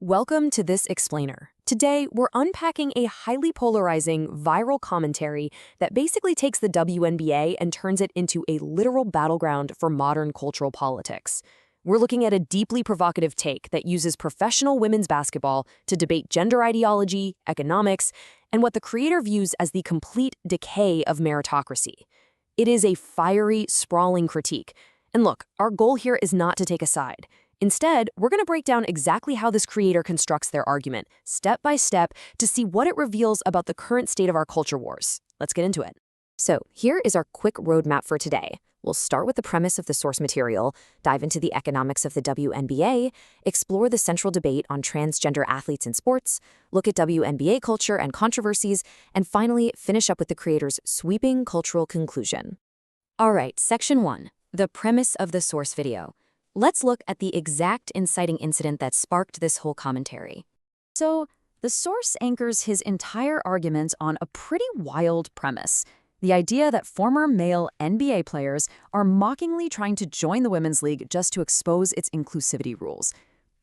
Welcome to this explainer. Today, we're unpacking a highly polarizing, viral commentary that basically takes the WNBA and turns it into a literal battleground for modern cultural politics. We're looking at a deeply provocative take that uses professional women's basketball to debate gender ideology, economics, and what the creator views as the complete decay of meritocracy. It is a fiery, sprawling critique. And look, our goal here is not to take a side. Instead, we're going to break down exactly how this creator constructs their argument, step by step, to see what it reveals about the current state of our culture wars. Let's get into it. So, here is our quick roadmap for today. We'll start with the premise of the source material, dive into the economics of the WNBA, explore the central debate on transgender athletes in sports, look at WNBA culture and controversies, and finally, finish up with the creator's sweeping cultural conclusion. All right, Section 1, the premise of the source video. Let's look at the exact inciting incident that sparked this whole commentary. So, the source anchors his entire argument on a pretty wild premise: the idea that former male NBA players are mockingly trying to join the Women's League just to expose its inclusivity rules.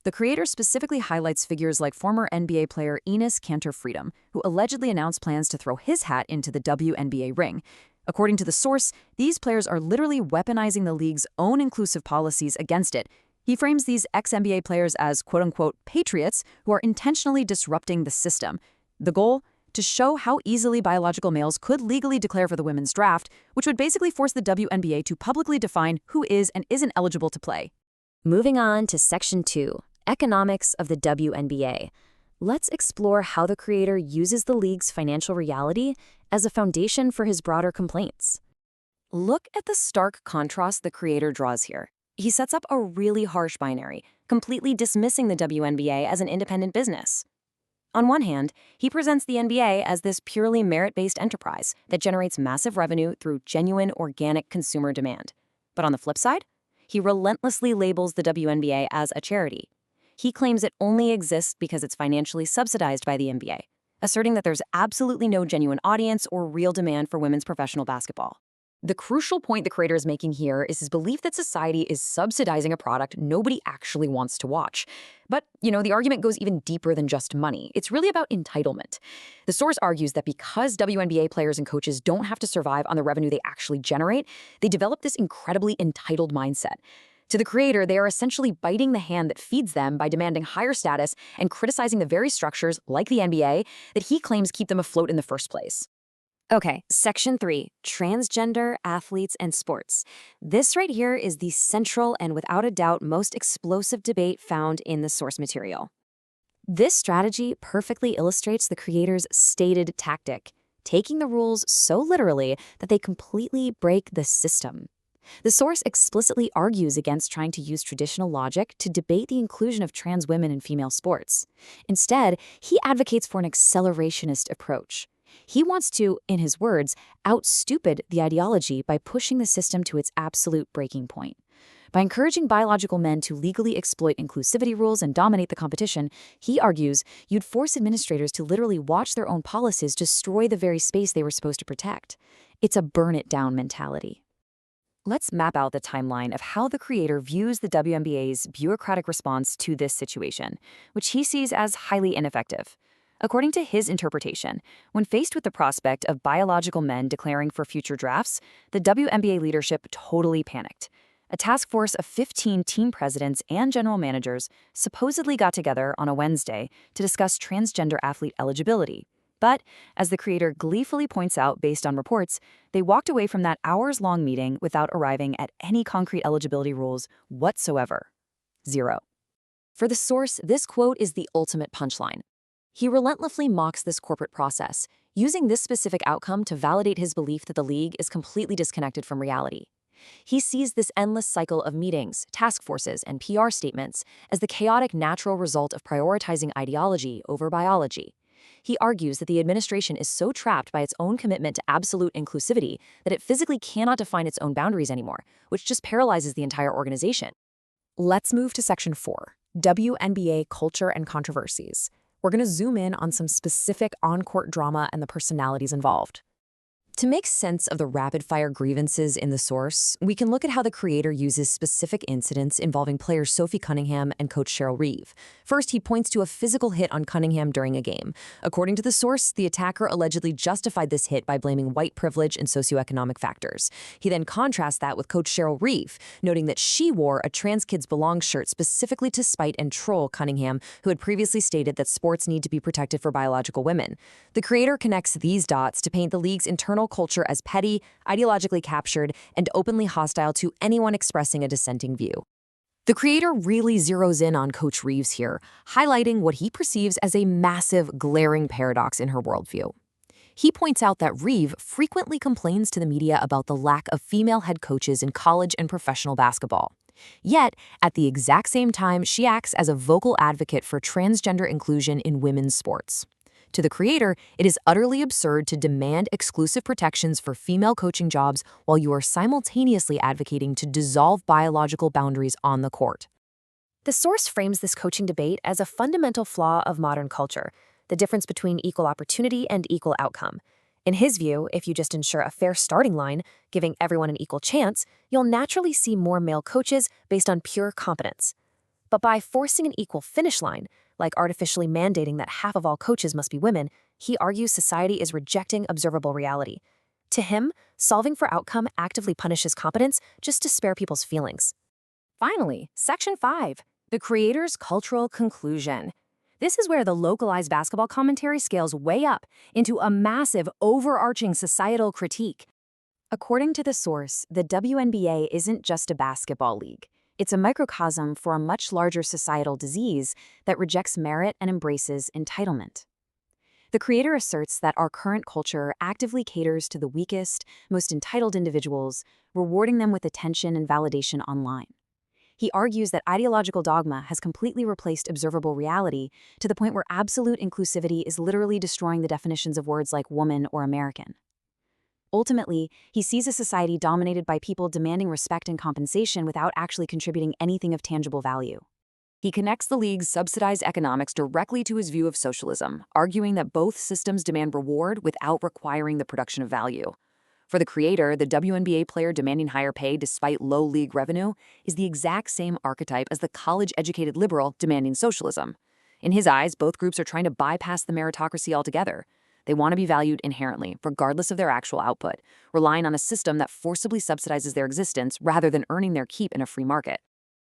The creator specifically highlights figures like former NBA player Enes Kanter-Freedom, who allegedly announced plans to throw his hat into the WNBA ring. According to the source, these players are literally weaponizing the league's own inclusive policies against it. He frames these ex-NBA players as quote-unquote patriots who are intentionally disrupting the system. The goal? To show how easily biological males could legally declare for the women's draft, which would basically force the WNBA to publicly define who is and isn't eligible to play. Moving on to Section 2, Economics of the WNBA. Let's explore how the creator uses the league's financial reality as a foundation for his broader complaints. Look at the stark contrast the creator draws here. He sets up a really harsh binary, completely dismissing the WNBA as an independent business. On one hand, he presents the NBA as this purely merit-based enterprise that generates massive revenue through genuine, organic consumer demand. But on the flip side, he relentlessly labels the WNBA as a charity. He claims it only exists because it's financially subsidized by the NBA, asserting that there's absolutely no genuine audience or real demand for women's professional basketball. The crucial point the creator is making here is his belief that society is subsidizing a product nobody actually wants to watch. But, the argument goes even deeper than just money. It's really about entitlement. The source argues that because WNBA players and coaches don't have to survive on the revenue they actually generate, they develop this incredibly entitled mindset. To the creator, they are essentially biting the hand that feeds them by demanding higher status and criticizing the very structures, like the NBA, that he claims keep them afloat in the first place. Okay, Section 3, Transgender Athletes and Sports. This right here is the central and without a doubt most explosive debate found in the source material. This strategy perfectly illustrates the creator's stated tactic, taking the rules so literally that they completely break the system. The source explicitly argues against trying to use traditional logic to debate the inclusion of trans women in female sports. Instead, he advocates for an accelerationist approach. He wants to, in his words, out-stupid the ideology by pushing the system to its absolute breaking point. By encouraging biological men to legally exploit inclusivity rules and dominate the competition, he argues you'd force administrators to literally watch their own policies destroy the very space they were supposed to protect. It's a burn-it-down mentality. Let's map out the timeline of how the creator views the WNBA's bureaucratic response to this situation, which he sees as highly ineffective. According to his interpretation, when faced with the prospect of biological men declaring for future drafts, the WNBA leadership totally panicked. A task force of 15 team presidents and general managers supposedly got together on a Wednesday to discuss transgender athlete eligibility. But, as the creator gleefully points out based on reports, they walked away from that hours-long meeting without arriving at any concrete eligibility rules whatsoever. Zero. For the source, this quote is the ultimate punchline. He relentlessly mocks this corporate process, using this specific outcome to validate his belief that the league is completely disconnected from reality. He sees this endless cycle of meetings, task forces, and PR statements as the chaotic natural result of prioritizing ideology over biology. He argues that the administration is so trapped by its own commitment to absolute inclusivity that it physically cannot define its own boundaries anymore, which just paralyzes the entire organization. Let's move to Section 4, WNBA Culture and Controversies. We're going to zoom in on some specific on-court drama and the personalities involved. To make sense of the rapid-fire grievances in the source, we can look at how the creator uses specific incidents involving players Sophie Cunningham and coach Cheryl Reeve. First, he points to a physical hit on Cunningham during a game. According to the source, the attacker allegedly justified this hit by blaming white privilege and socioeconomic factors. He then contrasts that with coach Cheryl Reeve, noting that she wore a Trans Kids Belong shirt specifically to spite and troll Cunningham, who had previously stated that sports need to be protected for biological women. The creator connects these dots to paint the league's internal culture as petty, ideologically captured, and openly hostile to anyone expressing a dissenting view. The creator really zeroes in on Coach Reeves here, highlighting what he perceives as a massive, glaring paradox in her worldview. He points out that Reeve frequently complains to the media about the lack of female head coaches in college and professional basketball. Yet, at the exact same time, she acts as a vocal advocate for transgender inclusion in women's sports. To the creator, it is utterly absurd to demand exclusive protections for female coaching jobs while you are simultaneously advocating to dissolve biological boundaries on the court. The source frames this coaching debate as a fundamental flaw of modern culture, the difference between equal opportunity and equal outcome. In his view, if you just ensure a fair starting line, giving everyone an equal chance, you'll naturally see more male coaches based on pure competence. But by forcing an equal finish line, like artificially mandating that half of all coaches must be women, he argues society is rejecting observable reality. To him, solving for outcome actively punishes competence just to spare people's feelings. Finally, Section 5, the creator's cultural conclusion. This is where the localized basketball commentary scales way up into a massive, overarching societal critique. According to the source, the WNBA isn't just a basketball league. It's a microcosm for a much larger societal disease that rejects merit and embraces entitlement. The creator asserts that our current culture actively caters to the weakest, most entitled individuals, rewarding them with attention and validation online. He argues that ideological dogma has completely replaced observable reality to the point where absolute inclusivity is literally destroying the definitions of words like woman or American. Ultimately, he sees a society dominated by people demanding respect and compensation without actually contributing anything of tangible value. He connects the league's subsidized economics directly to his view of socialism, arguing that both systems demand reward without requiring the production of value. For the creator, the WNBA player demanding higher pay despite low league revenue is the exact same archetype as the college-educated liberal demanding socialism. In his eyes, both groups are trying to bypass the meritocracy altogether. They want to be valued inherently, regardless of their actual output, relying on a system that forcibly subsidizes their existence rather than earning their keep in a free market.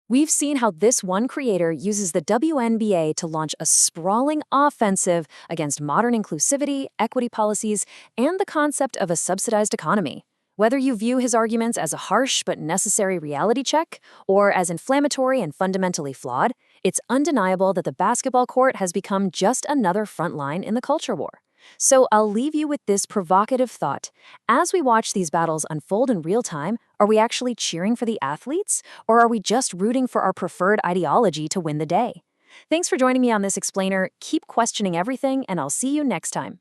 We've seen how this one creator uses the WNBA to launch a sprawling offensive against modern inclusivity, equity policies, and the concept of a subsidized economy. Whether you view his arguments as a harsh but necessary reality check, or as inflammatory and fundamentally flawed, it's undeniable that the basketball court has become just another front line in the culture war. So I'll leave you with this provocative thought. As we watch these battles unfold in real time, are we actually cheering for the athletes, or are we just rooting for our preferred ideology to win the day? Thanks for joining me on this explainer. Keep questioning everything, and I'll see you next time.